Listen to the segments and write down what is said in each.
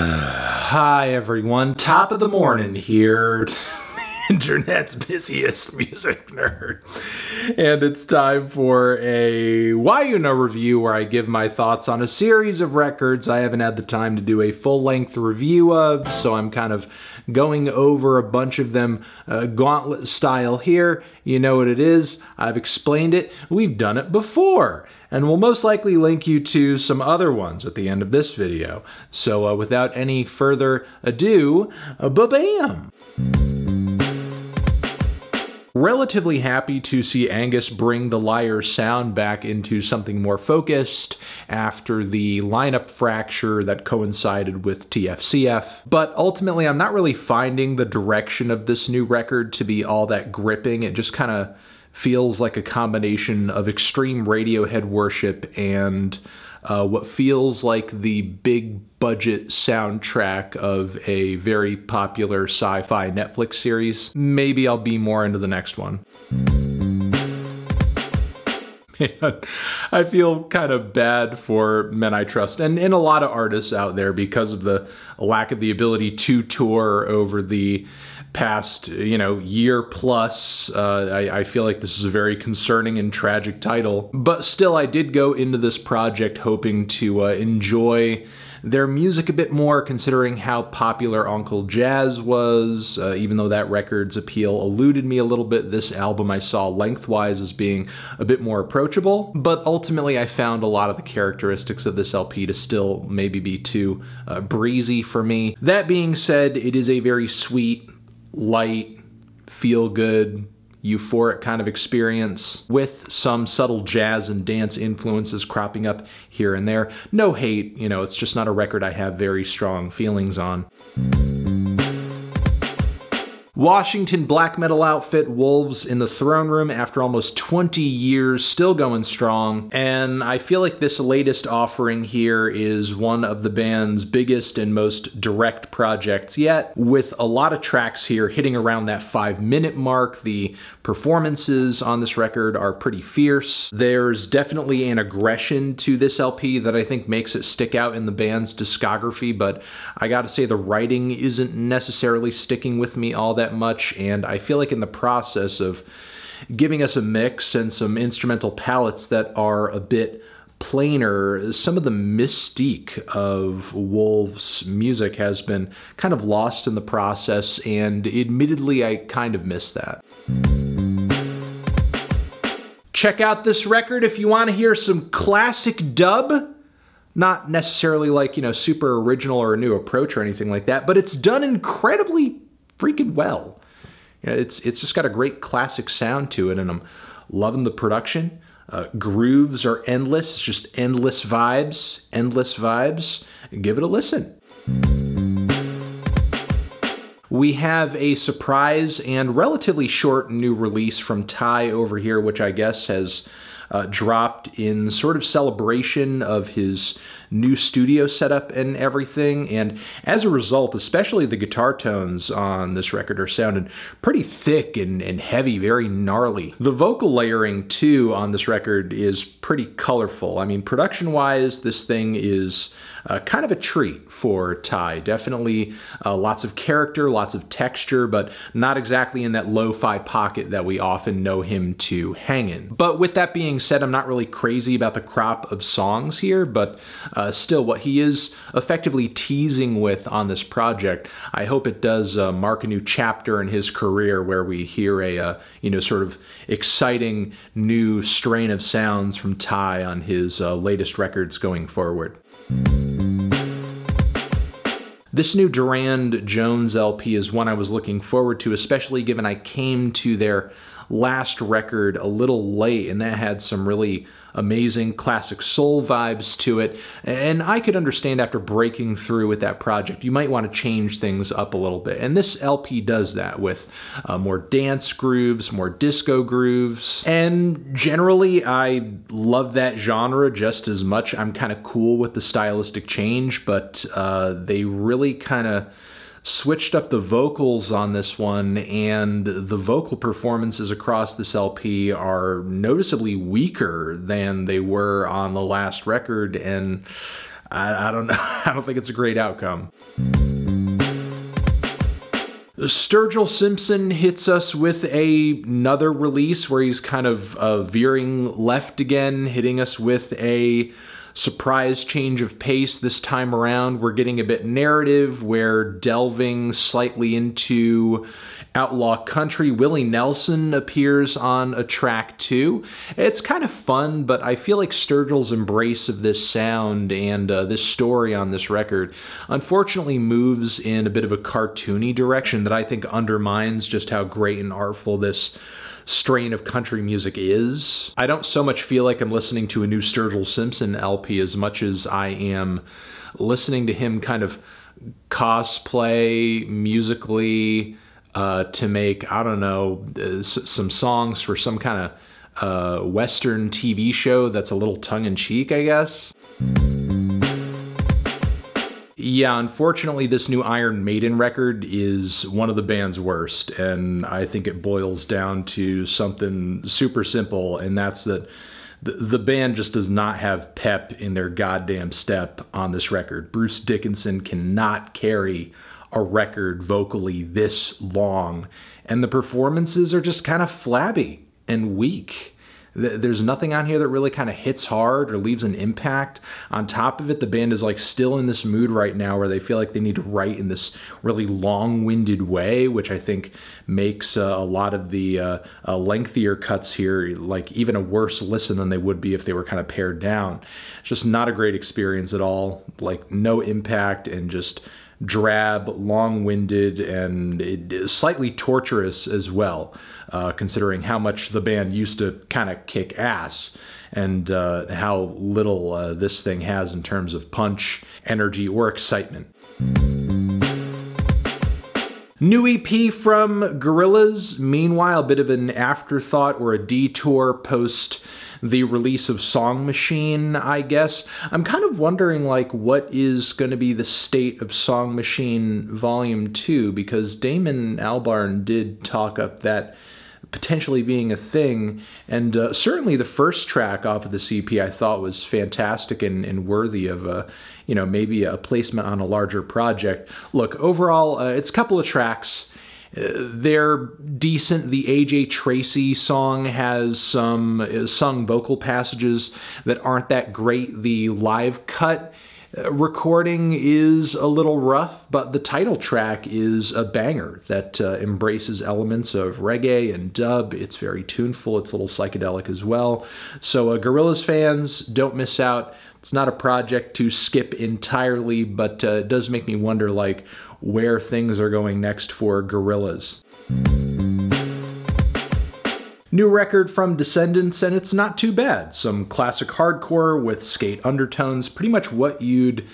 Hi everyone, top of the morning here, internet's busiest music nerd. And it's time for a Why You Know review where I give my thoughts on a series of records I haven't had the time to do a full-length review of, so I'm kind of going over a bunch of them gauntlet style here. You know what it is, I've explained it, we've done it before. And we'll most likely link you to some other ones at the end of this video. So without any further ado, ba-bam! Relatively happy to see Angus bring the Liar sound back into something more focused after the lineup fracture that coincided with TFCF. But ultimately, I'm not really finding the direction of this new record to be all that gripping. It just kind of feels like a combination of extreme Radiohead worship and what feels like the big budget soundtrack of a very popular sci-fi Netflix series. Maybe I'll be more into the next one. Man, I feel kind of bad for Men I Trust and a lot of artists out there because of the lack of the ability to tour over the past, year plus. I feel like this is a very concerning and tragic title. But still, I did go into this project hoping to enjoy their music a bit more, considering how popular Uncle Jazz was. Even though that record's appeal eluded me a little bit, this album I saw lengthwise as being a bit more approachable. But ultimately, I found a lot of the characteristics of this LP to still maybe be too breezy for me. That being said, it is a very sweet, light, feel-good, euphoric kind of experience with some subtle jazz and dance influences cropping up here and there. No hate, it's just not a record I have very strong feelings on. Washington black metal outfit Wolves in the Throne Room after almost 20 years, still going strong. And I feel like this latest offering here is one of the band's biggest and most direct projects yet, with a lot of tracks here hitting around that 5-minute mark. The performances on this record are pretty fierce. There's definitely an aggression to this LP that I think makes it stick out in the band's discography, but I gotta say the writing isn't necessarily sticking with me all that much, and I feel like in the process of giving us a mix and some instrumental palettes that are a bit plainer, some of the mystique of Wolves' music has been kind of lost in the process, and admittedly I kind of miss that. Check out this record if you want to hear some classic dub. Not necessarily like, super original or a new approach or anything like that, but it's done incredibly freaking well. It's just got a great classic sound to it, and I'm loving the production. Grooves are endless. It's just endless vibes, endless vibes. Give it a listen. We have a surprise and relatively short new release from Ty over here, which I guess has dropped in sort of celebration of his new studio setup and everything, and as a result, especially the guitar tones on this record are sounding pretty thick and heavy, very gnarly. The vocal layering too on this record is pretty colorful. I mean, production-wise, this thing is kind of a treat for Ty. Definitely lots of character, lots of texture, but not exactly in that lo-fi pocket that we often know him to hang in. But with that being said, I'm not really crazy about the crop of songs here, but still what he is effectively teasing with on this project, I hope it does mark a new chapter in his career where we hear a sort of exciting new strain of sounds from Ty on his latest records going forward. This new Durand Jones LP is one I was looking forward to, especially given I came to their last record a little late, and that had some really amazing classic soul vibes to it, and I could understand after breaking through with that project you might want to change things up a little bit, and this LP does that with more dance grooves, more disco grooves, and generally I love that genre just as much. I'm kind of cool with the stylistic change, but they really kind of switched up the vocals on this one, and the vocal performances across this LP are noticeably weaker than they were on the last record, and I don't know. I don't think it's a great outcome. Sturgill Simpson hits us with another release where he's kind of veering left again, hitting us with a surprise change of pace this time around. We're getting a bit narrative. We're delving slightly into outlaw country. Willie Nelson appears on a track too. It's kind of fun, but I feel like Sturgill's embrace of this sound and this story on this record unfortunately moves in a bit of a cartoony direction that I think undermines just how great and artful this strain of country music is. I don't so much feel like I'm listening to a new Sturgill Simpson LP as much as I am listening to him kind of cosplay musically to make, I don't know, some songs for some kind of Western TV show that's a little tongue-in-cheek, I guess. Yeah, unfortunately, this new Iron Maiden record is one of the band's worst, and I think it boils down to something super simple, and that's that the band just does not have pep in their goddamn step on this record. Bruce Dickinson cannot carry a record vocally this long, and the performances are just kind of flabby and weak. There's nothing on here that really kind of hits hard or leaves an impact. On top of it, the band is like still in this mood right now where they feel like they need to write in this really long-winded way, which I think makes a lot of the lengthier cuts here like even a worse listen than they would be if they were kind of pared down. It's just not a great experience at all, like no impact and just drab, long-winded, and slightly torturous as well, considering how much the band used to kind of kick ass and how little this thing has in terms of punch, energy, or excitement. New EP from Gorillaz, meanwhile, a bit of an afterthought or a detour post the release of Song Machine, I guess. I'm kind of wondering, like, what is going to be the state of Song Machine Volume 2, because Damon Albarn did talk up that potentially being a thing, and certainly the first track off of this EP I thought was fantastic and worthy of you know, maybe a placement on a larger project. Look, overall, it's a couple of tracks. They're decent. The AJ Tracey song has some sung vocal passages that aren't that great. The live cut recording is a little rough, but the title track is a banger that embraces elements of reggae and dub. It's very tuneful. It's a little psychedelic as well. So Gorillaz fans, don't miss out. It's not a project to skip entirely, but it does make me wonder, like, where things are going next for Gorillaz. New record from Descendants, and it's not too bad. Some classic hardcore with skate undertones, pretty much what you'd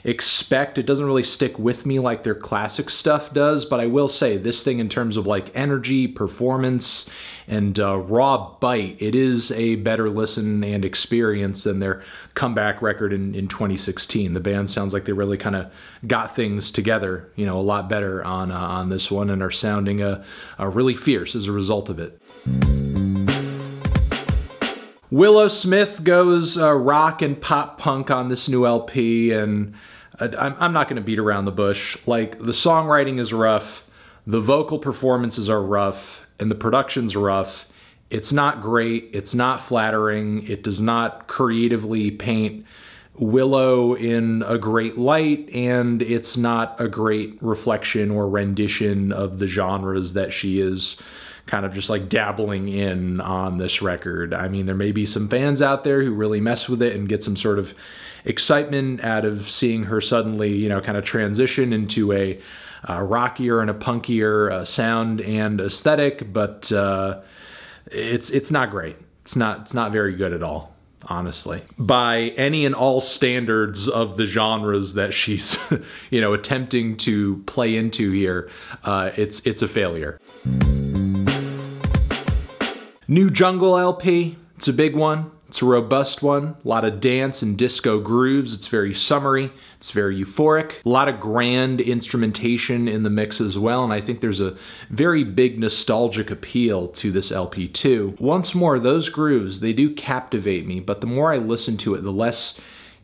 expect. It doesn't really stick with me like their classic stuff does, but I will say this thing in terms of like energy, performance, and raw bite, it is a better listen and experience than their comeback record in 2016. The band sounds like they really kind of got things together, you know, a lot better on this one, and are sounding really fierce as a result of it. Willow Smith goes rock and pop punk on this new LP, and I'm not going to beat around the bush. Like, the songwriting is rough, the vocal performances are rough, and the production's rough. It's not great, it's not flattering, it does not creatively paint Willow in a great light, and it's not a great reflection or rendition of the genres that she is kind of just like dabbling in on this record. I mean, there may be some fans out there who really mess with it and get some sort of excitement out of seeing her suddenly, you know, kind of transition into a rockier and a punkier sound and aesthetic, but it's not great. It's not very good at all, honestly. By any and all standards of the genres that she's, you know, attempting to play into here, it's a failure. New Jungle LP, it's a big one, it's a robust one, a lot of dance and disco grooves, it's very summery, it's very euphoric, a lot of grand instrumentation in the mix as well, and I think there's a very big nostalgic appeal to this LP too. Once more, those grooves, they do captivate me, but the more I listen to it, the less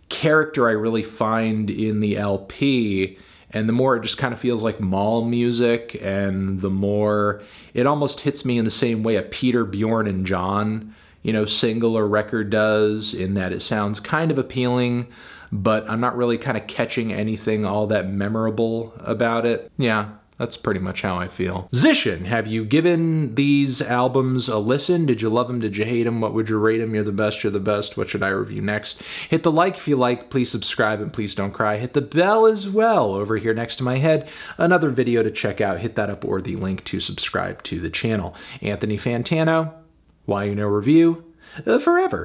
character I really find in the LP, and the more it just kind of feels like mall music, and the more it almost hits me in the same way a Peter, Bjorn, and John, you know, single or record does, in that it sounds kind of appealing, but I'm not really kind of catching anything all that memorable about it. Yeah, that's pretty much how I feel. Zishin, have you given these albums a listen? Did you love them? Did you hate them? What would you rate them? You're the best, you're the best. What should I review next? Hit the like if you like, please subscribe, and please don't cry. Hit the bell as well over here next to my head. Another video to check out, hit that up, or the link to subscribe to the channel. Anthony Fantano, Why You Know Review, forever.